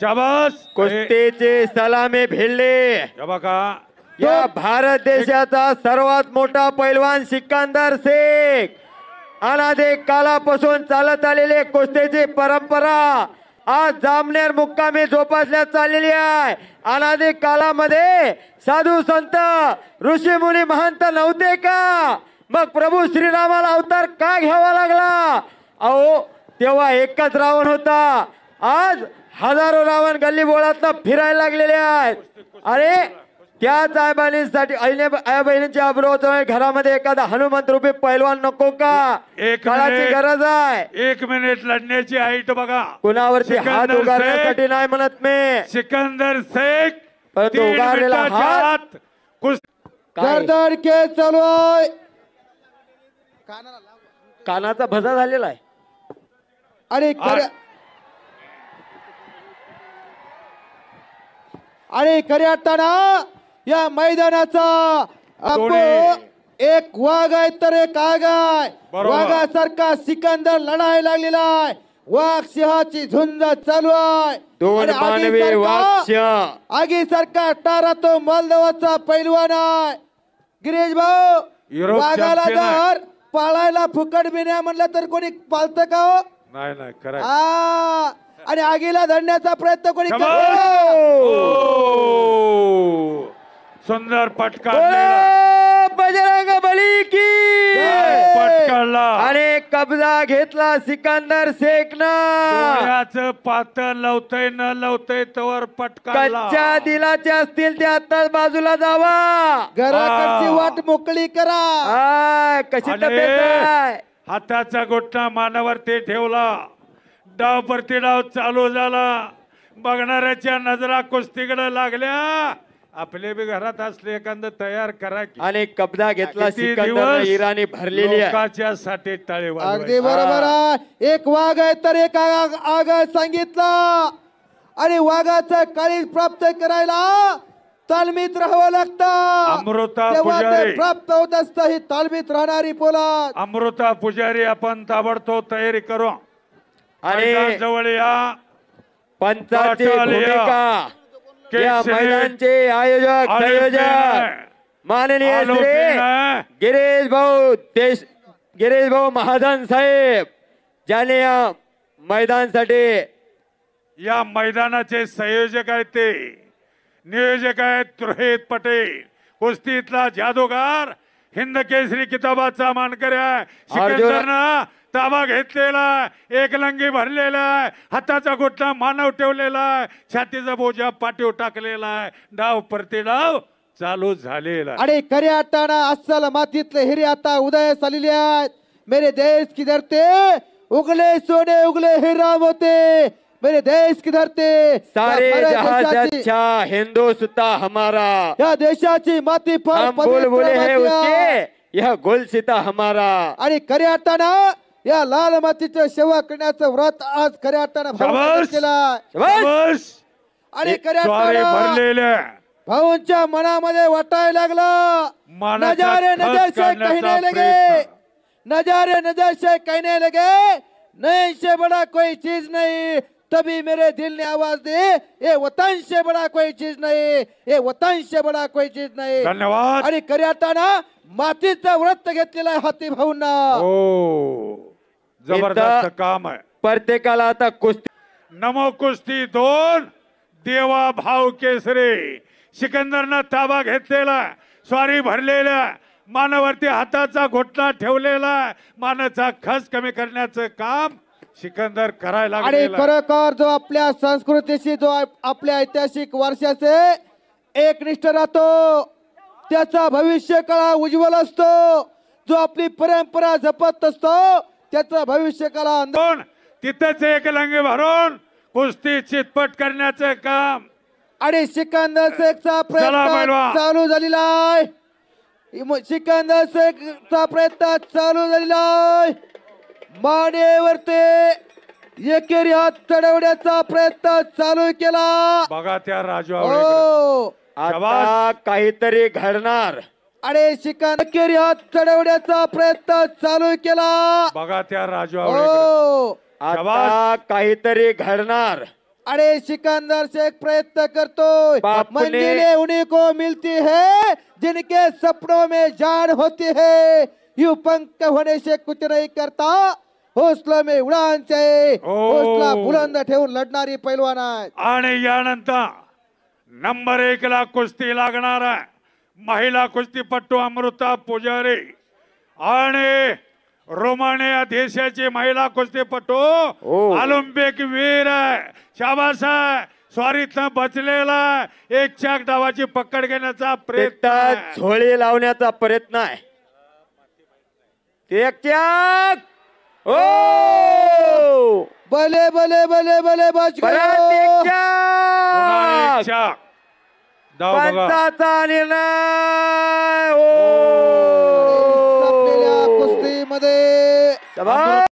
शाबास कुस्तीचे सलामी भिडले बघा या भारत देशाचा सर्वात मोठा पैलवान सिकंदर शेख अनादी कालापासून चालत आलेली कुस्तीची परंपरा आज जामनेर मुक्कामी जोपासण्यात चाललेली आहे। अनादी कालामध्ये साधू संत ऋषी मुनी महंत नव्हते का? मग प्रभू श्रीरामाला अवतार का घ्यावा लागला? अहो तेव्हा एकच रावण होता, आज हजारो रावण गल्ली बोळात फिरायला लागलेले आहेत। अरे त्याच आई बहिणींची अब्रोच घरामध्ये एखादा हनुमंत रूपी पैलवान नको का? काळाची गरज आहे। 1 मिनिट लढण्याची हाईट बघा, कुणावरती हात उगारण्यासाठी नाही म्हणत मी, सिकंदर शेख परंतु उगारलेला हात गर्दन के चालू आहे, कानाचा भजा झालेला आहे। आणि खऱ्या अर्थानं या मैदानाचा एक वाघ आहे तर एक आग आहे। वाघासारखा सिकंदर लढायला लागलेला आहे, वाघ सिंहाची झुंज चालू आहे। दोन मानवी वाघ आगीसारखा टारा तो मोल्दोवाचा पैलवान आहे। गिरीश भाऊ वाघाला जर पाळायला फुकट बिन्या म्हणलं तर कोणी पाळतं का हो? नाही नाही खरं आणि आगीला धरण्याचा प्रयत्न कोणी सुंदर पटका बजरंग बली की पटकाला आणि कब्जा घेतला सिकंदर शेखनं। पातळ लवतय न लवतय तवर पटकाला। कच्च्या दिलाचे असतील ते आताच बाजूला जावा, घराकडची वाट मोकळी करा। कशी तब्येत आहे? हाताचा गोठा मानावरती ठेवला, डाव परती डाव चालू झाला, बघणाऱ्याच्या नजरा कुस्तीकडे लागल्या। आपले बी घरात असले एखादं तयार करा की। आणि कब्जा घेतला सिकंदर इराणी भरलेली लोकांच्या साठी टाळे वाजवायचे। अगदी बरोबर आहे, एक वाघ आहे तर एक आग सांगितला आणि वाघाचं काळीज प्राप्त करायला तालमीत राहावं लागतं। अमृता तेव्हा ते पुजारी प्राप्त होत असतं ही तालमीत राहणारी पोलाद। अमृता पुजारी आपण ताबडतोब तयारी करू आणि जवळ या। पंचाची भूमिका या मैदानचे आयोजक संयोजक माननीय श्री गिरीश भाऊ महाजन साहेब, ज्याने या मैदानासाठी या मैदानाचे संयोजक आहेत, ते नियोजक आहेत रोहित पटेल, कुस्तीतला जादूगार, हिंद केसरी किताबाचा मानकरी आहे। सिकंदरनं ताबा घेतलेला, एक लंगी भरलेला आहे, हाताचा गोठा मानव ठेवलेला आहे, छातीचा बोजा पाठीवर टाकलेला आहे, डाव परती डाव चालू झालेला आहे। आणि खऱ्या अर्थानं अस्सल मातीतले हिरे आता उदयास आलेले आहेत। मेरे देश की धरते उगले सोने उगले हे राम होते, मेरे देश की धरते सारे जहां से अच्छा हिंदुस्ता हमारा, या देशाची माती फार बुलबुले है उसके यह गुलसिता हमारा। आणि खऱ्या अर्थानं या लाल मातीच्या सेवा करण्याचं व्रत आज खऱ्या अर्थानं केलं। आणि खऱ्या अर्थानं भाऊंच्या मनामध्ये वाटायला लागला, नजारे नजर से कहने लगे, नजारे नजर से कहने लगे, नहीं से बड़ा कोई चीज नहीं। तभी मेरे दिल ने आवाज दी, ये वतन से बड़ा कोई चीज नहीं, ये वतन से बड़ा कोई चीज नहीं। धन्यवाद। आणि खऱ्या अर्थानं मातीचं व्रत घेतलेलं आहे हाती भाऊंना। जबरदस्त काम आहे। प्रत्येकाला आता कुस्ती नमो कुस्ती 2 देवा भाव केसरी। सिकंदरनं ताबा घेतलेला, स्वारी भरलेला, मानावरती हाताचा घोटणा ठेवलेला, मानाचा खस कमी करण्याचं काम सिकंदर करायला आणि खरोखर जो आपल्या संस्कृतीशी जो आपल्या ऐतिहासिक वारशाचे एकनिष्ठ राहतो त्याचा भविष्य काळ उज्ज्वल असतो, जो आपली परंपरा जपत असतो त्याचा भविष्य काळ तिथेच एक लंगे भरून कुस्ती चितपट करण्याचं काम आणि सिकंदर शेखचा प्रयत्न चालू झालेला आहे। सिकंदर शेखचा प्रयत्न चालू झालेला आहे, मानेवरती एकेरी हात चढवण्याचा प्रयत्न चालू केला। बघा त्या राजू आता काहीतरी घडणार आणि सिकंदर एकेरी हात चढवण्याचा प्रयत्न चालू केला। बघा त्या राजू आता काहीतरी घडणार अरे सिकंदर शेख प्रयत्न करतोय, बापने। मंजिलें उन्हीं को मिलती है जिनके सपनों में जान होती है, यूं पंख होने से कुछ नहीं करता, हौसला में उडान चाहिए, हौसला बुलंद ठेवून लढणारी पैलवान आहे. आणि यानंतर नंबर 1 ला कुस्ती लागणार आहे महिला कुस्तीपट्टू अमृता पुजारी आणि रोमानिया देशाची महिला कुस्तीपट्टू ऑलिम्पिक वीर आहे, शाबास आहे, स्वारीतनं बचलेला एक चाक डावाची पकड घेण्याचा प्रयत्न आहे. झोळी लावण्याचा प्रयत्न आहे. एक चाक. ओ भले भले भले भले बच परत गयो. एक पुन्हा एक चाक. चाक. डाव बघा. पंचाचा निर्णय. संपलेल्या कुस्तीमध्ये शाबास.